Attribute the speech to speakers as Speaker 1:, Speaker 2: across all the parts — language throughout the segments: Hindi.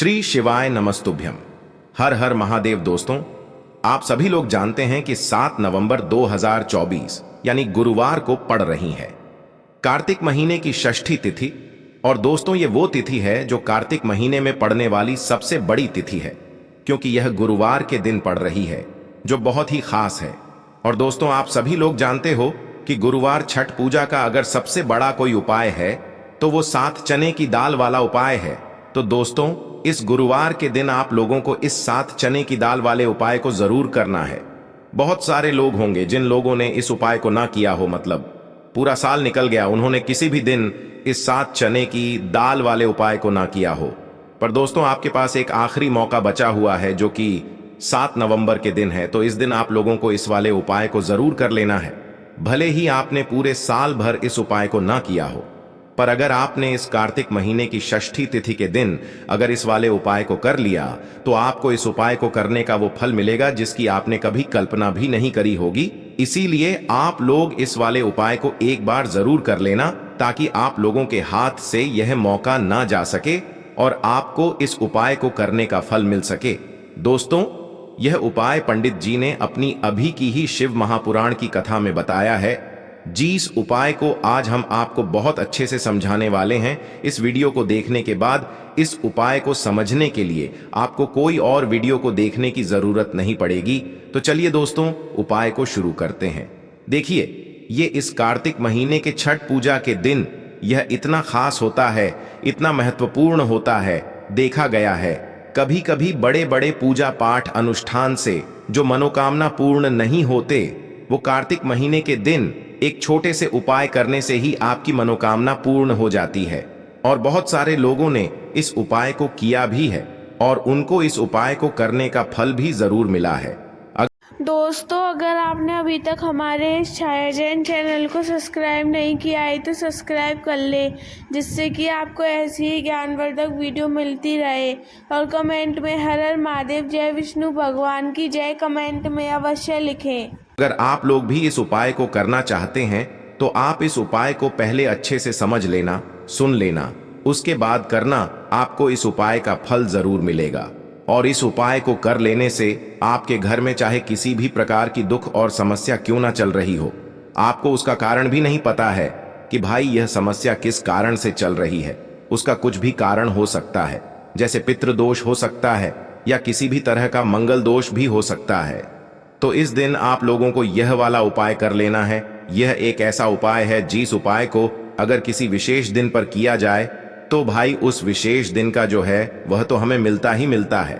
Speaker 1: श्री शिवाय नमस्तुभ्यम। हर हर महादेव। दोस्तों, आप सभी लोग जानते हैं कि 7 नवंबर 2024 यानी गुरुवार को पड़ रही है कार्तिक महीने की षष्ठी तिथि। और दोस्तों, ये वो तिथि है जो कार्तिक महीने में पड़ने वाली सबसे बड़ी तिथि है, क्योंकि यह गुरुवार के दिन पड़ रही है, जो बहुत ही खास है। और दोस्तों, आप सभी लोग जानते हो कि गुरुवार छठ पूजा का अगर सबसे बड़ा कोई उपाय है तो वो 7 चने की दाल वाला उपाय है। तो दोस्तों, इस गुरुवार के दिन आप लोगों को इस 7 चने की दाल वाले उपाय को जरूर करना है। बहुत सारे लोग होंगे जिन लोगों ने इस उपाय को ना किया हो, मतलब पूरा साल निकल गया, उन्होंने किसी भी दिन इस 7 चने की दाल वाले उपाय को ना किया हो। पर दोस्तों, आपके पास एक आखिरी मौका बचा हुआ है, जो कि 7 नवंबर के दिन है। तो इस दिन आप लोगों को इस वाले उपाय को जरूर कर लेना है, भले ही आपने पूरे साल भर इस उपाय को ना किया हो। पर अगर आपने इस कार्तिक महीने की षष्ठी तिथि के दिन अगर इस वाले उपाय को कर लिया, तो आपको इस उपाय को करने का वो फल मिलेगा जिसकी आपने कभी कल्पना भी नहीं करी होगी। इसीलिए आप लोग इस वाले उपाय को एक बार जरूर कर लेना, ताकि आप लोगों के हाथ से यह मौका ना जा सके और आपको इस उपाय को करने का फल मिल सके। दोस्तों, यह उपाय पंडित जी ने अपनी अभी की ही शिव महापुराण की कथा में बताया है। जिस उपाय को आज हम आपको बहुत अच्छे से समझाने वाले हैं, इस वीडियो को देखने के बाद इस उपाय को समझने के लिए आपको कोई और वीडियो को देखने की जरूरत नहीं पड़ेगी। तो चलिए दोस्तों, उपाय को शुरू करते हैं। देखिए, ये इस कार्तिक महीने के छठ पूजा के दिन यह इतना खास होता है, इतना महत्वपूर्ण होता है। देखा गया है कभी कभी बड़े बड़े पूजा पाठ अनुष्ठान से जो मनोकामना पूर्ण नहीं होते, वो कार्तिक महीने के दिन एक छोटे से उपाय करने से ही आपकी मनोकामना पूर्ण हो जाती है। और बहुत सारे लोगों ने इस उपाय को किया भी है और उनको इस उपाय को करने का फल भी जरूर मिला है।
Speaker 2: दोस्तों, अगर आपने अभी तक हमारे इस छायाजन चैनल को सब्सक्राइब नहीं किया है तो सब्सक्राइब कर ले, जिससे कि आपको ऐसी ही ज्ञानवर्धक वीडियो मिलती रहे। और कमेंट में हर हर महादेव, जय विष्णु भगवान की जय कमेंट में अवश्य लिखें।
Speaker 1: अगर आप लोग भी इस उपाय को करना चाहते हैं तो आप इस उपाय को पहले अच्छे से समझ लेना, सुन लेना, उसके बाद करना। आपको इस उपाय का फल जरूर मिलेगा। और इस उपाय को कर लेने से आपके घर में चाहे किसी भी प्रकार की दुख और समस्या क्यों ना चल रही हो, आपको उसका कारण भी नहीं पता है कि भाई यह समस्या किस कारण से चल रही है। उसका कुछ भी कारण हो सकता है, जैसे पितृदोष हो सकता है या किसी भी तरह का मंगल दोष भी हो सकता है। तो इस दिन आप लोगों को यह वाला उपाय कर लेना है। यह एक ऐसा उपाय है जिस उपाय को अगर किसी विशेष दिन पर किया जाए तो भाई उस विशेष दिन का जो है वह तो हमें मिलता ही मिलता है।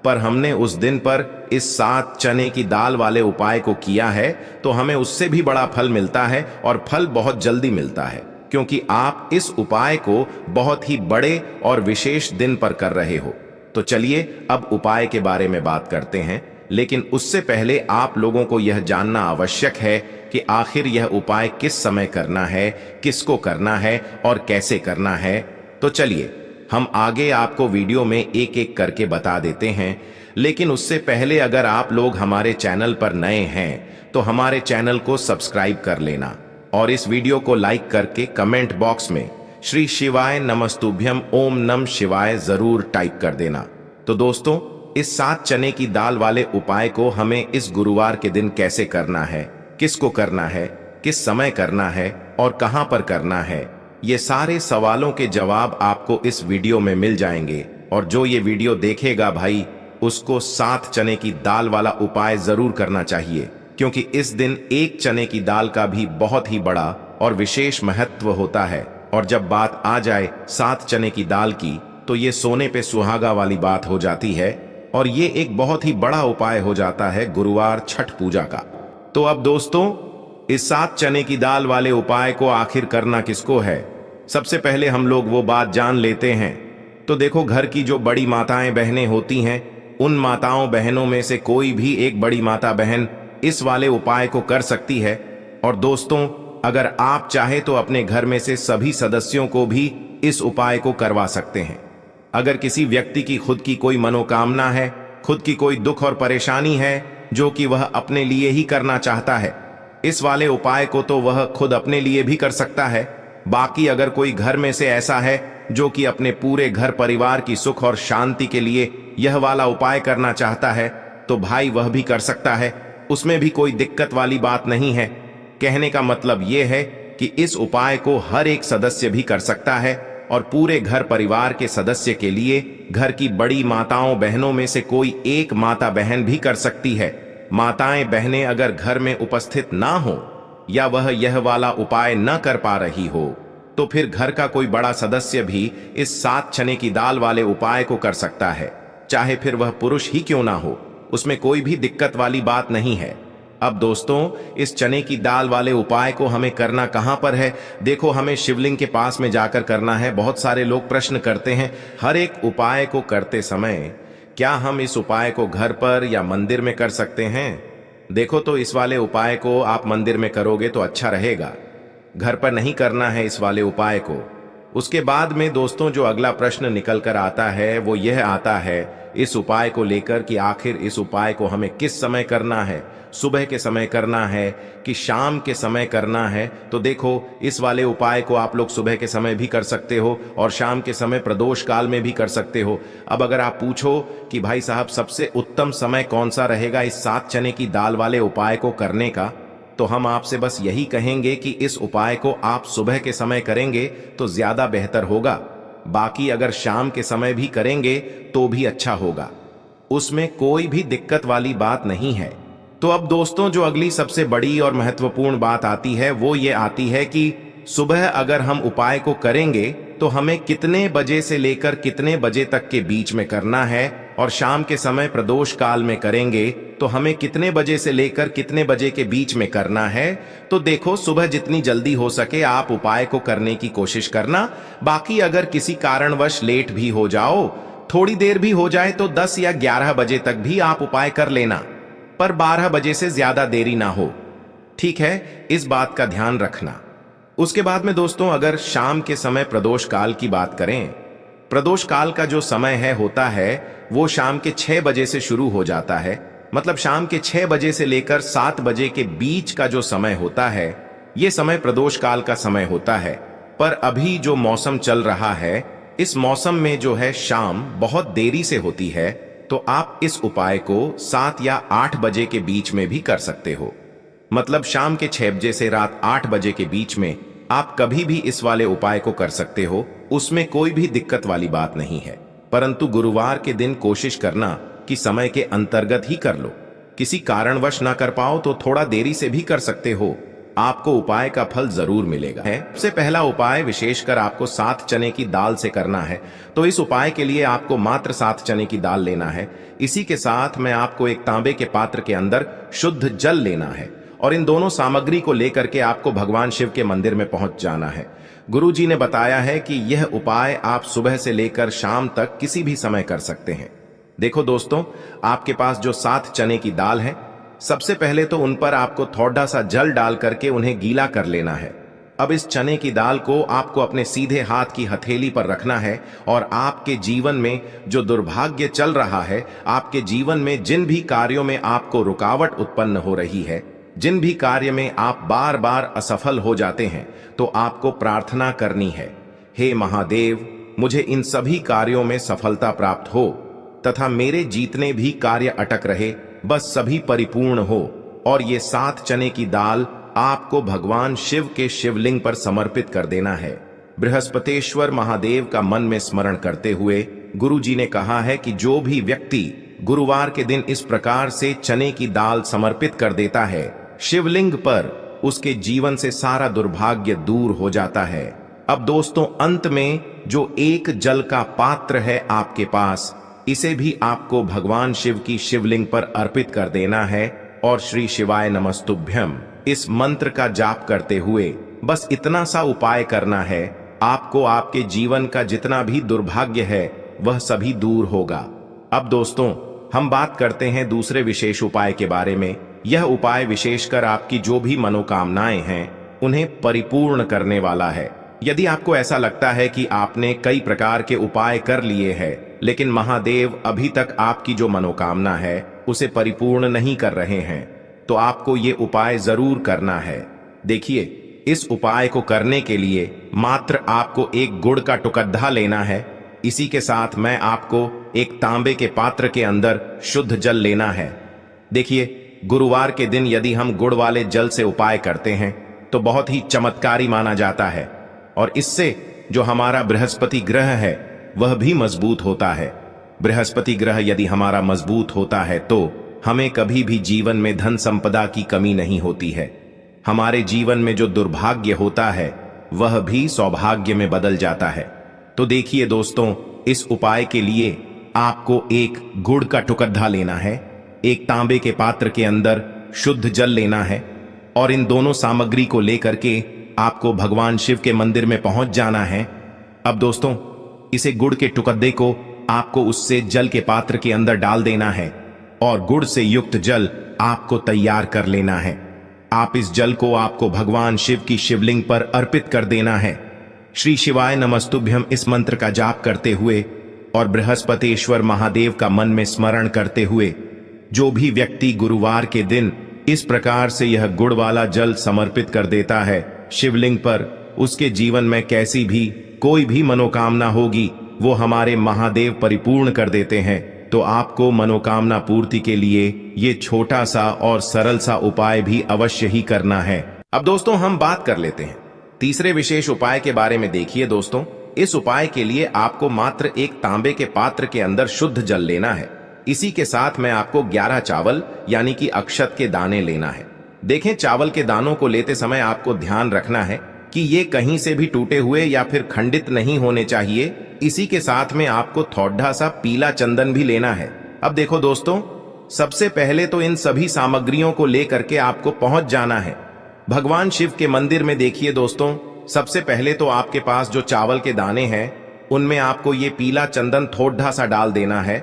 Speaker 1: पर हमने उस दिन पर इस 7 चने की दाल वाले उपाय को किया है तो हमें उससे भी बड़ा फल मिलता है, और फल बहुत जल्दी मिलता है, क्योंकि आप इस उपाय को बहुत ही बड़े और विशेष दिन पर कर रहे हो। तो चलिए अब उपाय के बारे में बात करते हैं, लेकिन उससे पहले आप लोगों को यह जानना आवश्यक है कि आखिर यह उपाय किस समय करना है, किसको करना है और कैसे करना है। तो चलिए हम आगे आपको वीडियो में एक एक करके बता देते हैं। लेकिन उससे पहले अगर आप लोग हमारे चैनल पर नए हैं तो हमारे चैनल को सब्सक्राइब कर लेना और इस वीडियो को लाइक करके कमेंट बॉक्स में श्री शिवाय नमस्तुभ्यम ओम नम शिवाय जरूर टाइप कर देना। तो दोस्तों, इस 7 चने की दाल वाले उपाय को हमें इस गुरुवार के दिन कैसे करना है, किसको करना है, किस समय करना है और कहां पर करना है, ये सारे सवालों के जवाब आपको इस वीडियो में मिल जाएंगे। और जो ये वीडियो देखेगा भाई, उसको 7 चने की दाल वाला उपाय जरूर करना चाहिए, क्योंकि इस दिन एक चने की दाल का भी बहुत ही बड़ा और विशेष महत्व होता है। और जब बात आ जाए 7 चने की दाल की, तो ये सोने पे सुहागा वाली बात हो जाती है और ये एक बहुत ही बड़ा उपाय हो जाता है गुरुवार छठ पूजा का। तो अब दोस्तों, इस 7 चने की दाल वाले उपाय को आखिर करना किसको है, सबसे पहले हम लोग वो बात जान लेते हैं। तो देखो, घर की जो बड़ी माताएं बहनें होती हैं, उन माताओं बहनों में से कोई भी एक बड़ी माता बहन इस वाले उपाय को कर सकती है। और दोस्तों, अगर आप चाहे तो अपने घर में से सभी सदस्यों को भी इस उपाय को करवा सकते हैं। अगर किसी व्यक्ति की खुद की कोई मनोकामना है, खुद की कोई दुख और परेशानी है जो कि वह अपने लिए ही करना चाहता है, इस वाले उपाय को तो वह खुद अपने लिए भी कर सकता है। बाकी अगर कोई घर में से ऐसा है जो कि अपने पूरे घर परिवार की सुख और शांति के लिए यह वाला उपाय करना चाहता है, तो भाई वह भी कर सकता है, उसमें भी कोई दिक्कत वाली बात नहीं है। कहने का मतलब यह है कि इस उपाय को हर एक सदस्य भी कर सकता है और पूरे घर परिवार के सदस्य के लिए घर की बड़ी माताओं बहनों में से कोई एक माता बहन भी कर सकती है। माताएं बहनें अगर घर में उपस्थित ना हो या वह यह वाला उपाय न कर पा रही हो, तो फिर घर का कोई बड़ा सदस्य भी इस 7 चने की दाल वाले उपाय को कर सकता है, चाहे फिर वह पुरुष ही क्यों ना हो, उसमें कोई भी दिक्कत वाली बात नहीं है। अब दोस्तों, इस चने की दाल वाले उपाय को हमें करना कहां पर है? देखो, हमें शिवलिंग के पास में जाकर करना है। बहुत सारे लोग प्रश्न करते हैं हर एक उपाय को करते समय, क्या हम इस उपाय को घर पर या मंदिर में कर सकते हैं? देखो, तो इस वाले उपाय को आप मंदिर में करोगे तो अच्छा रहेगा, घर पर नहीं करना है इस वाले उपाय को। उसके बाद में दोस्तों जो अगला प्रश्न निकल कर आता है वो यह आता है इस उपाय को लेकर कि आखिर इस उपाय को हमें किस समय करना है, सुबह के समय करना है कि शाम के समय करना है? तो देखो, इस वाले उपाय को आप लोग सुबह के समय भी कर सकते हो और शाम के समय प्रदोष काल में भी कर सकते हो। अब अगर आप पूछो कि भाई साहब सबसे उत्तम समय कौन सा रहेगा इस 7 चने की दाल वाले उपाय को करने का, तो हम आपसे बस यही कहेंगे कि इस उपाय को आप सुबह के समय करेंगे तो ज्यादा बेहतर होगा। बाकी अगर शाम के समय भी करेंगे तो भी अच्छा होगा, उसमें कोई भी दिक्कत वाली बात नहीं है। तो अब दोस्तों जो अगली सबसे बड़ी और महत्वपूर्ण बात आती है वो ये आती है कि सुबह अगर हम उपाय को करेंगे तो हमें कितने बजे से लेकर कितने बजे तक के बीच में करना है, और शाम के समय प्रदोष काल में करेंगे तो हमें कितने बजे से लेकर कितने बजे के बीच में करना है। तो देखो, सुबह जितनी जल्दी हो सके आप उपाय को करने की कोशिश करना। बाकी अगर किसी कारणवश लेट भी हो जाओ, थोड़ी देर भी हो जाए, तो 10 या 11 बजे तक भी आप उपाय कर लेना, पर 12 बजे से ज्यादा देरी ना हो, ठीक है? इस बात का ध्यान रखना। उसके बाद में दोस्तों अगर शाम के समय प्रदोष काल की बात करें, प्रदोष काल का जो समय है होता है वो शाम के 6 बजे से शुरू हो जाता है। मतलब शाम के 6 बजे से लेकर 7 बजे के बीच का जो समय होता है ये समय प्रदोष काल का समय होता है। पर अभी जो मौसम चल रहा है, इस मौसम में जो है शाम बहुत देरी से होती है, तो आप इस उपाय को 7 या 8 बजे के बीच में भी कर सकते हो। मतलब शाम के 6 बजे से रात 8 बजे के बीच में आप कभी भी इस वाले उपाय को कर सकते हो, उसमें कोई भी दिक्कत वाली बात नहीं है। परंतु गुरुवार के दिन कोशिश करना कि समय के अंतर्गत ही कर लो। किसी कारणवश ना कर पाओ तो थोड़ा देरी से भी कर सकते हो, आपको उपाय का फल जरूर मिलेगा। सबसे पहला उपाय विशेषकर आपको 7 चने की दाल से करना है। तो इस उपाय के लिए आपको मात्र 7 चने की दाल लेना है। इसी के साथ में आपको एक तांबे के पात्र के अंदर शुद्ध जल लेना है और इन दोनों सामग्री को लेकर के आपको भगवान शिव के मंदिर में पहुंच जाना है। गुरु जी ने बताया है कि यह उपाय आप सुबह से लेकर शाम तक किसी भी समय कर सकते हैं। देखो दोस्तों, आपके पास जो 7 चने की दाल है, सबसे पहले तो उन पर आपको थोड़ा सा जल डाल करके उन्हें गीला कर लेना है। अब इस चने की दाल को आपको अपने सीधे हाथ की हथेली पर रखना है और आपके जीवन में जो दुर्भाग्य चल रहा है, आपके जीवन में जिन भी कार्यों में आपको रुकावट उत्पन्न हो रही है, जिन भी कार्य में आप बार बार असफल हो जाते हैं, तो आपको प्रार्थना करनी है, हे महादेव, मुझे इन सभी कार्यों में सफलता प्राप्त हो तथा मेरे जीतने भी कार्य अटक रहे, बस सभी परिपूर्ण हो। और ये 7 चने की दाल आपको भगवान शिव के शिवलिंग पर समर्पित कर देना है। बृहस्पतेश्वर महादेव का मन में स्मरण करते हुए गुरु जी ने कहा है कि जो भी व्यक्ति गुरुवार के दिन इस प्रकार से चने की दाल समर्पित कर देता है शिवलिंग पर, उसके जीवन से सारा दुर्भाग्य दूर हो जाता है। अब दोस्तों अंत में जो एक जल का पात्र है आपके पास, इसे भी आपको भगवान शिव की शिवलिंग पर अर्पित कर देना है और श्री शिवाय नमस्तुभ्यम इस मंत्र का जाप करते हुए बस इतना सा उपाय करना है। आपको आपके जीवन का जितना भी दुर्भाग्य है वह सभी दूर होगा। अब दोस्तों हम बात करते हैं दूसरे विशेष उपाय के बारे में। यह उपाय विशेषकर आपकी जो भी मनोकामनाएं हैं उन्हें परिपूर्ण करने वाला है। यदि आपको ऐसा लगता है कि आपने कई प्रकार के उपाय कर लिए हैं लेकिन महादेव अभी तक आपकी जो मनोकामना है उसे परिपूर्ण नहीं कर रहे हैं, तो आपको ये उपाय जरूर करना है। देखिए, इस उपाय को करने के लिए मात्र आपको एक गुड़ का टुकड़ा लेना है। इसी के साथ मैं आपको एक तांबे के पात्र के अंदर शुद्ध जल लेना है। देखिए, गुरुवार के दिन यदि हम गुड़ वाले जल से उपाय करते हैं तो बहुत ही चमत्कारी माना जाता है, और इससे जो हमारा बृहस्पति ग्रह है वह भी मजबूत होता है। बृहस्पति ग्रह यदि हमारा मजबूत होता है तो हमें कभी भी जीवन में धन संपदा की कमी नहीं होती है। हमारे जीवन में जो दुर्भाग्य होता है वह भी सौभाग्य में बदल जाता है। तो देखिए दोस्तों, इस उपाय के लिए आपको एक गुड़ का टुकड़ा लेना है, एक तांबे के पात्र के अंदर शुद्ध जल लेना है, और इन दोनों सामग्री को लेकर के आपको भगवान शिव के मंदिर में पहुंच जाना है। अब दोस्तों, इसे गुड़ के टुकड़े को आपको उससे जल के पात्र के अंदर डाल देना है और गुड़ से युक्त जल आपको तैयार कर लेना है। आप इस जल को आपको भगवान शिव की शिवलिंग पर अर्पित कर देना है। श्री शिवाय नमस्तुभ्यम इस मंत्र का जाप करते हुए और बृहस्पतेश्वर महादेव का मन में स्मरण करते हुए जो भी व्यक्ति गुरुवार के दिन इस प्रकार से यह गुड़ वाला जल समर्पित कर देता है शिवलिंग पर, उसके जीवन में कैसी भी कोई भी मनोकामना होगी वो हमारे महादेव परिपूर्ण कर देते हैं। तो आपको मनोकामना पूर्ति के लिए ये छोटा सा और सरल सा उपाय भी अवश्य ही करना है। अब दोस्तों, हम बात कर लेते हैं तीसरे विशेष उपाय के बारे में। देखिए दोस्तों, इस उपाय के लिए आपको मात्र एक तांबे के पात्र के अंदर शुद्ध जल लेना है। इसी के साथ में आपको 11 चावल यानी कि अक्षत के दाने लेना है। देखें, चावल के दानों को लेते समय आपको ध्यान रखना है कि ये कहीं से भी टूटे हुए या फिर खंडित नहीं होने चाहिए। इसी के साथ में आपको थोड़ा सा पीला चंदन भी लेना है। अब देखो दोस्तों, सबसे पहले तो इन सभी सामग्रियों को लेकर के आपको पहुंच जाना है भगवान शिव के मंदिर में। देखिए दोस्तों, सबसे पहले तो आपके पास जो चावल के दाने हैं उनमें आपको ये पीला चंदन थोड़ा सा डाल देना है,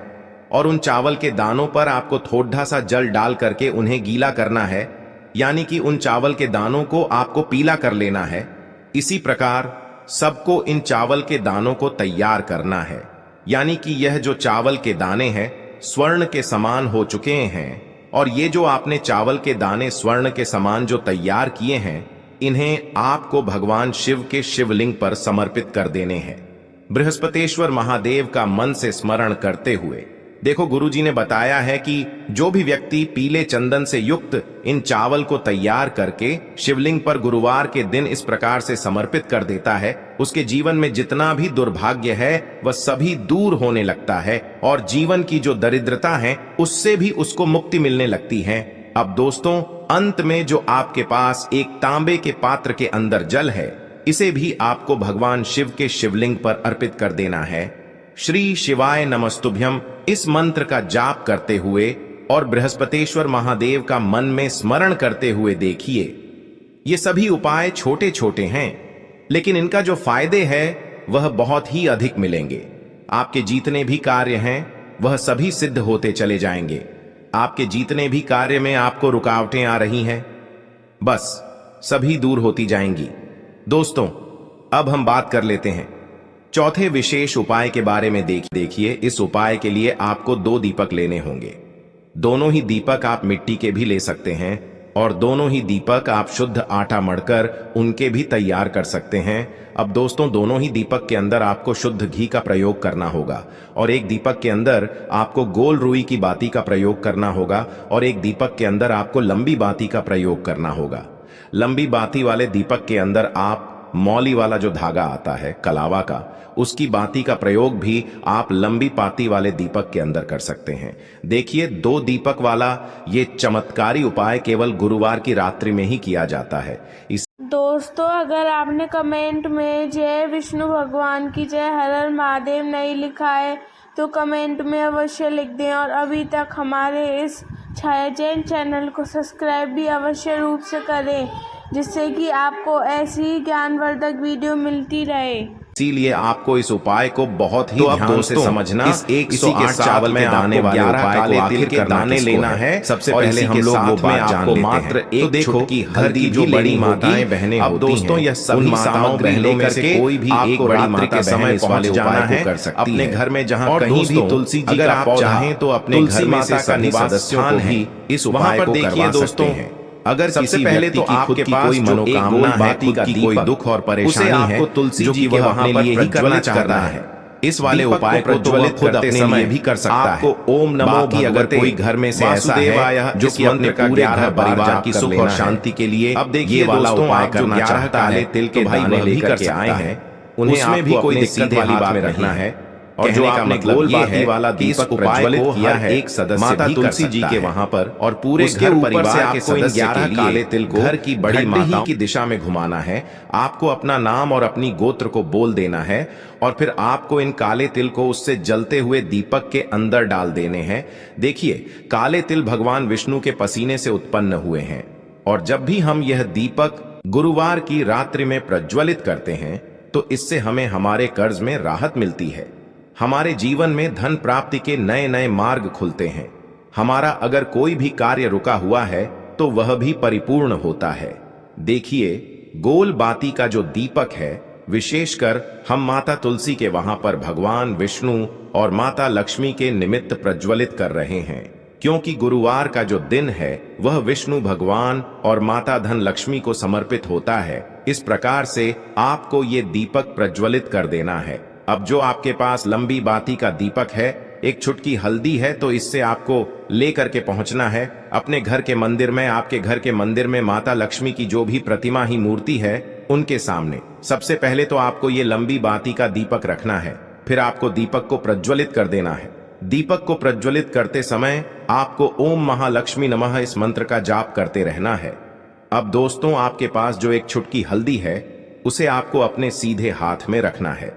Speaker 1: और उन चावल के दानों पर आपको थोड़ा सा जल डाल करके उन्हें गीला करना है, यानी कि उन चावल के दानों को आपको पीला कर लेना है। इसी प्रकार सबको इन चावल के दानों को तैयार करना है, यानी कि यह जो चावल के दाने हैं स्वर्ण के समान हो चुके हैं, और ये जो आपने चावल के दाने स्वर्ण के समान जो तैयार किए हैं इन्हें आपको भगवान शिव के शिवलिंग पर समर्पित कर देने हैं बृहस्पतेश्वर महादेव का मन से स्मरण करते हुए। देखो, गुरुजी ने बताया है कि जो भी व्यक्ति पीले चंदन से युक्त इन चावल को तैयार करके शिवलिंग पर गुरुवार के दिन इस प्रकार से समर्पित कर देता है, उसके जीवन में जितना भी दुर्भाग्य है वह सभी दूर होने लगता है, और जीवन की जो दरिद्रता है उससे भी उसको मुक्ति मिलने लगती है। अब दोस्तों, अंत में जो आपके पास एक तांबे के पात्र के अंदर जल है, इसे भी आपको भगवान शिव के शिवलिंग पर अर्पित कर देना है। श्री शिवाय नमस्तुभ्यम इस मंत्र का जाप करते हुए और बृहस्पतेश्वर महादेव का मन में स्मरण करते हुए देखिए, ये सभी उपाय छोटे छोटे हैं लेकिन इनका जो फायदे हैं वह बहुत ही अधिक मिलेंगे। आपके जितने भी कार्य हैं वह सभी सिद्ध होते चले जाएंगे। आपके जितने भी कार्य में आपको रुकावटें आ रही हैं बस सभी दूर होती जाएंगी। दोस्तों, अब हम बात कर लेते हैं चौथे विशेष उपाय के बारे में। देखिए, इस उपाय के लिए आपको 2 दीपक लेने होंगे। दोनों ही दीपक आप मिट्टी के भी ले सकते हैं, और दोनों ही दीपक आप शुद्ध आटा मढ़कर उनके भी तैयार कर सकते हैं। अब दोस्तों, दोनों ही दीपक के अंदर आपको शुद्ध घी का प्रयोग करना होगा, और एक दीपक के अंदर आपको गोल रुई की बाती का प्रयोग करना होगा, और एक दीपक के अंदर आपको लंबी बाती का प्रयोग करना होगा। लंबी बाती वाले दीपक के अंदर आप मौली वाला जो धागा आता है कलावा का, उसकी बाती का प्रयोग भी आप लंबी पाती वाले दीपक के अंदर कर सकते हैं। देखिए, 2 दीपक वाला ये चमत्कारी उपाय केवल गुरुवार की रात्रि में ही किया जाता है।
Speaker 2: दोस्तों, अगर आपने कमेंट में जय विष्णु भगवान की जय हर हर महादेव नहीं लिखा है तो कमेंट में अवश्य लिख दें, और अभी तक हमारे इस छाया जैन चैनल को सब्सक्राइब भी अवश्य रूप से करें, जिससे कि आपको ऐसी ही ज्ञानवर्धक वीडियो मिलती रहे।
Speaker 1: इसीलिए आपको इस उपाय को बहुत ही ध्यान से समझना। इस 108 चावल में आने वाले उपाय को आखिर के दाने लेना है। सबसे पहले हम लोग वो बात जान लेते हैं। तो देखो कि हल्दी जो बड़ी माताएं बहनें होती हैं, दोस्तों यह सभी सामग्री लेकर के कोई भी एक बड़ी माता समय इस वाले उपाय को कर सकती है। अपने घर में जहाँ कहीं भी तुलसी जी अगर आप चाहें तो अपने घर में से सभी सदस्यों को भी इस उपाय को करवा सकते हैं। अगर
Speaker 3: सबसे
Speaker 1: किसी
Speaker 3: पहले
Speaker 1: व्यक्ति
Speaker 3: तो
Speaker 1: की खुद
Speaker 3: आपके
Speaker 1: की
Speaker 3: पास
Speaker 1: कोई
Speaker 3: जो एक
Speaker 1: मनोकामना
Speaker 3: गोल
Speaker 1: है,
Speaker 3: बाती
Speaker 1: खुद
Speaker 3: का
Speaker 1: की कोई
Speaker 3: दीपक,
Speaker 1: दुख और
Speaker 3: उसे
Speaker 1: परेशानी है,
Speaker 3: आपको तुलसी
Speaker 1: जो
Speaker 3: जी
Speaker 1: कि
Speaker 3: के
Speaker 1: वह
Speaker 3: वहां
Speaker 1: अपने
Speaker 3: पर
Speaker 1: लिए ही
Speaker 3: प्रज्वलित
Speaker 1: करना चाहता
Speaker 3: करना
Speaker 1: है,
Speaker 3: है।
Speaker 1: इस वाले
Speaker 3: दीपक
Speaker 1: उपाय को तो वह
Speaker 3: प्रज्वलित
Speaker 1: खुद
Speaker 3: करते
Speaker 1: अपने
Speaker 3: समय
Speaker 1: लिए भी कर सकता है।
Speaker 3: आपको ओम नमो
Speaker 1: बाकी अगर
Speaker 3: भगवते
Speaker 1: कोई घर में से ऐसा
Speaker 3: वासुदेवाय
Speaker 1: है जो
Speaker 3: इस
Speaker 1: कि अपने
Speaker 3: मंत्र का
Speaker 1: पूरे
Speaker 3: 11
Speaker 1: घर
Speaker 3: बार
Speaker 1: परिवार
Speaker 3: जाप
Speaker 1: की
Speaker 3: कर
Speaker 1: सुख और
Speaker 3: लेना है।
Speaker 1: शांति के लिए
Speaker 3: अब देखिए
Speaker 1: ये वाला
Speaker 3: दोस्तों,
Speaker 1: उपाय
Speaker 3: आप जो
Speaker 1: करना
Speaker 3: 11
Speaker 1: चाहता
Speaker 3: काले
Speaker 1: है,
Speaker 3: तिल
Speaker 1: तो
Speaker 3: के
Speaker 1: भाई
Speaker 3: दाने
Speaker 1: वह भी
Speaker 3: लेकर
Speaker 1: कर
Speaker 3: के आए
Speaker 1: सकता
Speaker 3: हैं,
Speaker 1: है। उन्हें
Speaker 3: उसमें भी
Speaker 1: आपको
Speaker 3: कोई
Speaker 1: अपने
Speaker 3: दिक्कत
Speaker 1: सीधे
Speaker 3: वाली
Speaker 1: हाथ
Speaker 3: बात
Speaker 1: में
Speaker 3: नहीं
Speaker 1: रखना
Speaker 3: है।
Speaker 1: है
Speaker 3: और
Speaker 1: कहने
Speaker 3: जो
Speaker 1: का
Speaker 3: आपने
Speaker 1: मतलब
Speaker 3: गोल
Speaker 1: ये
Speaker 3: बाती
Speaker 1: है
Speaker 3: वाला
Speaker 1: कि इस
Speaker 3: दीपक
Speaker 1: उपाय
Speaker 3: प्रज्वलित
Speaker 1: को
Speaker 3: किया
Speaker 1: हर
Speaker 3: है
Speaker 1: एक सदस्य
Speaker 3: माता
Speaker 1: भी कर
Speaker 3: तुलसी जी
Speaker 1: सकता
Speaker 3: के
Speaker 1: है
Speaker 3: वहां पर,
Speaker 1: और पूरे
Speaker 3: उसके
Speaker 1: घर
Speaker 3: ऊपर
Speaker 1: परिवार
Speaker 3: से
Speaker 1: के
Speaker 3: आपको इन
Speaker 1: सदस्य
Speaker 3: 11
Speaker 1: के
Speaker 3: काले
Speaker 1: लिए
Speaker 3: तिल को
Speaker 1: घर की बड़ी
Speaker 3: घंटे ही
Speaker 1: माताओं
Speaker 3: की दिशा में घुमाना है। आपको अपना नाम और अपनी गोत्र को बोल देना है और फिर आपको इन काले तिल को उससे जलते हुए दीपक के अंदर डाल देने हैं। देखिए, काले तिल भगवान विष्णु के पसीने से उत्पन्न हुए हैं और जब भी हम यह दीपक गुरुवार की रात्रि में प्रज्वलित करते हैं तो इससे हमें हमारे कर्ज में राहत मिलती है, हमारे जीवन में धन प्राप्ति के नए नए मार्ग खुलते हैं, हमारा अगर कोई भी कार्य रुका हुआ है तो वह भी परिपूर्ण होता है। देखिए, गोल बाती का जो दीपक है, विशेषकर हम माता तुलसी के वहां पर भगवान विष्णु और माता लक्ष्मी के निमित्त प्रज्वलित कर रहे हैं, क्योंकि गुरुवार का जो दिन है वह विष्णु भगवान और माता धन लक्ष्मी को समर्पित होता है। इस प्रकार से आपको ये दीपक प्रज्वलित कर देना है। अब जो आपके पास लंबी बाती का दीपक है, एक छुटकी हल्दी है, तो इससे आपको लेकर के पहुंचना है अपने घर के मंदिर में। आपके घर के मंदिर में माता लक्ष्मी की जो भी प्रतिमा ही मूर्ति है उनके सामने सबसे पहले तो आपको ये लंबी बाती का दीपक रखना है, फिर आपको दीपक को प्रज्वलित कर देना है। दीपक को प्रज्वलित करते समय आपको ओम महालक्ष्मी नमः इस मंत्र का जाप करते रहना है। अब दोस्तों, आपके पास जो एक छुटकी हल्दी है उसे आपको अपने सीधे हाथ में रखना है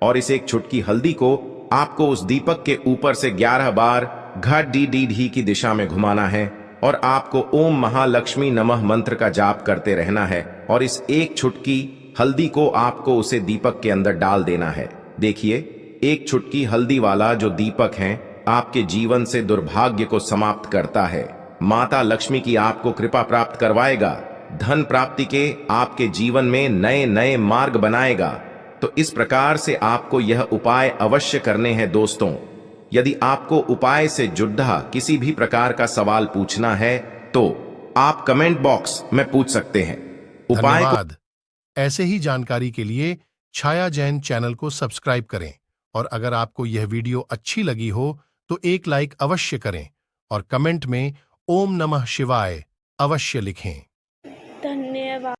Speaker 3: और इस एक छुटकी हल्दी को आपको उस दीपक के ऊपर से 11 बार घट डी डी ढी की दिशा में घुमाना है और आपको ओम महालक्ष्मी नमः मंत्र का जाप करते रहना है और इस एक छुटकी हल्दी को आपको उसे दीपक के अंदर डाल देना है। देखिए, एक छुटकी हल्दी वाला जो दीपक है आपके जीवन से दुर्भाग्य को समाप्त करता है, माता लक्ष्मी की आपको कृपा प्राप्त करवाएगा, धन प्राप्ति के आपके जीवन में नए नए मार्ग बनाएगा। तो इस प्रकार से आपको यह उपाय अवश्य करने हैं दोस्तों। यदि आपको उपाय से जुड़ा किसी भी प्रकार का सवाल पूछना है तो आप कमेंट बॉक्स में पूछ सकते हैं। उपाय
Speaker 4: धन्यवाद। ऐसे ही जानकारी के लिए छाया जैन चैनल को सब्सक्राइब करें और अगर आपको यह वीडियो अच्छी लगी हो तो एक लाइक अवश्य करें और कमेंट में ओम नमः शिवाय अवश्य लिखें।
Speaker 2: धन्यवाद।